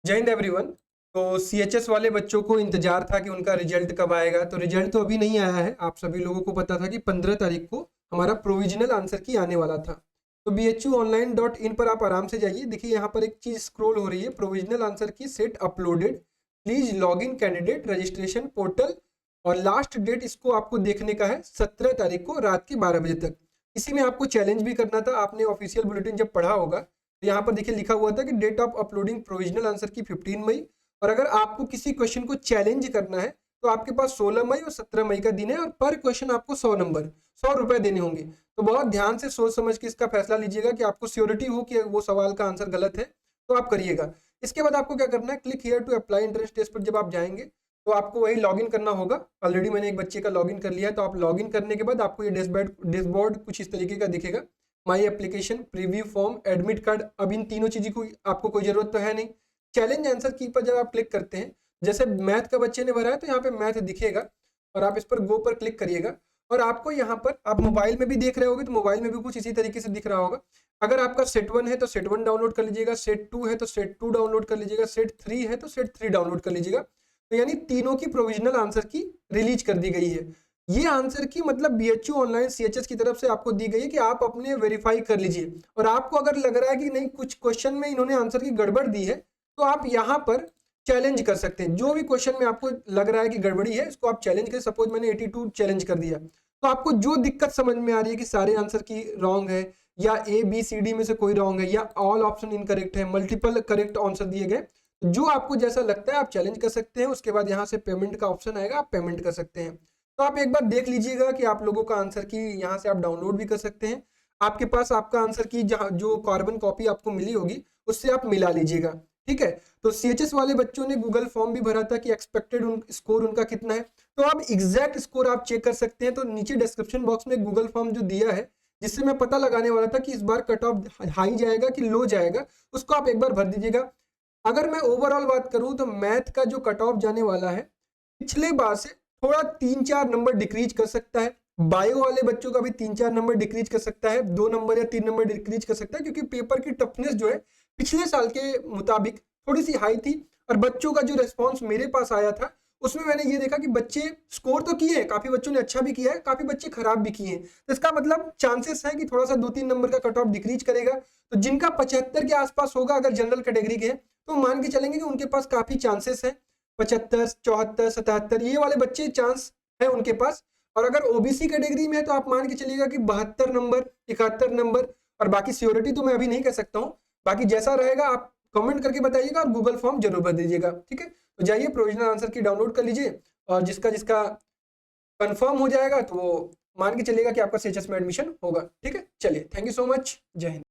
जय हिंद एवरीवन। तो सीएचएस वाले बच्चों को इंतजार था कि उनका रिजल्ट कब आएगा। तो रिजल्ट तो अभी नहीं आया है। आप सभी लोगों को पता था कि 15 तारीख को हमारा प्रोविजनल आंसर की आने वाला था। तो bhuonline.in पर आप आराम से जाइए। देखिए यहाँ पर एक चीज स्क्रॉल हो रही है, प्रोविजनल आंसर की set uploaded, please log in candidate registration portal. और लास्ट डेट इसको आपको देखने का है 17 तारीख को रात के 12 बजे तक। इसी में आपको चैलेंज भी करना था। आपने ऑफिशियल बुलेटिन जब पढ़ा होगा तो यहाँ पर देखिए लिखा हुआ था कि date of uploading provisional answer key 15 मई। और अगर आपको किसी क्वेश्चन को चैलेंज करना है तो आपके पास 16 मई और 17 मई का दिन है, और पर क्वेश्चन आपको 100 रुपए देने होंगे। तो बहुत ध्यान से सोच समझ के इसका फैसला लीजिएगा कि आपको श्योरिटी हो कि वो सवाल का आंसर गलत है तो आप करिएगा। इसके बाद आपको क्या करना है, click here to apply entrance test पर जब आप जाएंगे तो आपको वही लॉगिन करना होगा। ऑलरेडी मैंने एक बच्चे का लॉगिन कर लिया है। तो आप लॉगिन करने के बाद आपको ये डैशबोर्ड कुछ इस तरीके का दिखेगा। My application, preview form, admit card. अब इन तीनों चीज़ों की आपको कोई जरूरत तो है नहीं। चैलेंज आंसर की पर जब आप क्लिक करते हैं, जैसे मैथ का बच्चे ने भरा है तो यहाँ पे मैथ दिखेगा और आप इस पर गो पर क्लिक करिएगा। और आपको यहाँ पर, आप मोबाइल में भी देख रहे होगे तो मोबाइल में भी कुछ इसी तरीके से दिख रहा होगा। अगर आपका सेट 1 है तो सेट 1 डाउनलोड कर लीजिएगा, सेट 2 है तो सेट 2 डाउनलोड कर लीजिएगा, सेट 3 है तो सेट 3 डाउनलोड कर लीजिएगा। तो यानी तीनों की प्रोविजनल आंसर की रिलीज कर दी गई है। ये आंसर की मतलब बीएचयू ऑनलाइन सीएचएस की तरफ से आपको दी गई है कि आप अपने वेरीफाई कर लीजिए। और आपको अगर लग रहा है कि नहीं कुछ क्वेश्चन में इन्होंने आंसर की गड़बड़ दी है तो आप यहाँ पर चैलेंज कर सकते हैं। जो भी क्वेश्चन में आपको लग रहा है कि गड़बड़ी है इसको आप चैलेंज करें। सपोज मैंने 82 चैलेंज कर दिया, तो आपको जो दिक्कत समझ में आ रही है कि सारे आंसर की रॉन्ग है, या ए बी सी डी में से कोई रॉन्ग है, या ऑल ऑप्शन इनकरेक्ट है, मल्टीपल करेक्ट आंसर दिए गए, जो आपको जैसा लगता है आप चैलेंज कर सकते हैं। उसके बाद यहाँ से पेमेंट का ऑप्शन आएगा, आप पेमेंट कर सकते हैं। तो आप एक बार देख लीजिएगा कि आप लोगों का आंसर की यहाँ से आप डाउनलोड भी कर सकते हैं। आपके पास आपका आंसर की जहाँ जो कार्बन कॉपी आपको मिली होगी उससे आप मिला लीजिएगा। ठीक है। तो सीएचएस वाले बच्चों ने गूगल फॉर्म भी भरा था कि एक्सपेक्टेड स्कोर उनका कितना है। तो आप एग्जैक्ट स्कोर आप चेक कर सकते हैं। तो नीचे डिस्क्रिप्शन बॉक्स में गूगल फॉर्म जो दिया है, जिससे मैं पता लगाने वाला था कि इस बार कट ऑफ हाई जाएगा कि लो जाएगा, उसको आप एक बार भर दीजिएगा। अगर मैं ओवरऑल बात करूं तो मैथ का जो कट ऑफ जाने वाला है पिछले बार से थोड़ा 3-4 नंबर डिक्रीज कर सकता है। बायो वाले बच्चों का भी 3-4 नंबर डिक्रीज कर सकता है, 2 नंबर या 3 नंबर डिक्रीज कर सकता है, क्योंकि पेपर की टफनेस जो है पिछले साल के मुताबिक थोड़ी सी हाई थी। और बच्चों का जो रेस्पॉन्स मेरे पास आया था उसमें मैंने ये देखा कि बच्चे स्कोर तो किए हैं, काफी बच्चों ने अच्छा भी किया है, काफी बच्चे खराब भी किए हैं। तो इसका मतलब चांसेस है कि थोड़ा सा 2-3 नंबर का कट ऑफ डिक्रीज करेगा। तो जिनका 75 के आसपास होगा, अगर जनरल कैटेगरी के हैं, तो मान के चलेंगे कि उनके पास काफी चांसेस है। 75, 74, 77 ये वाले बच्चे चांस है उनके पास। और अगर ओबीसी कैटेगरी में है तो आप मान के चलिएगा कि 72 नंबर, 71 नंबर। और बाकी सियोरिटी तो मैं अभी नहीं कह सकता हूँ, बाकी जैसा रहेगा आप कमेंट करके बताइएगा और गूगल फॉर्म जरूर भर दीजिएगा। ठीक है। तो जाइए प्रोविजनल आंसर की डाउनलोड कर लीजिए, और जिसका जिसका कंफर्म हो जाएगा तो वो मान के चलिएगा कि आपका सीएचएस में एडमिशन होगा। ठीक है। चलिए, थैंक यू सो मच। जय हिंद।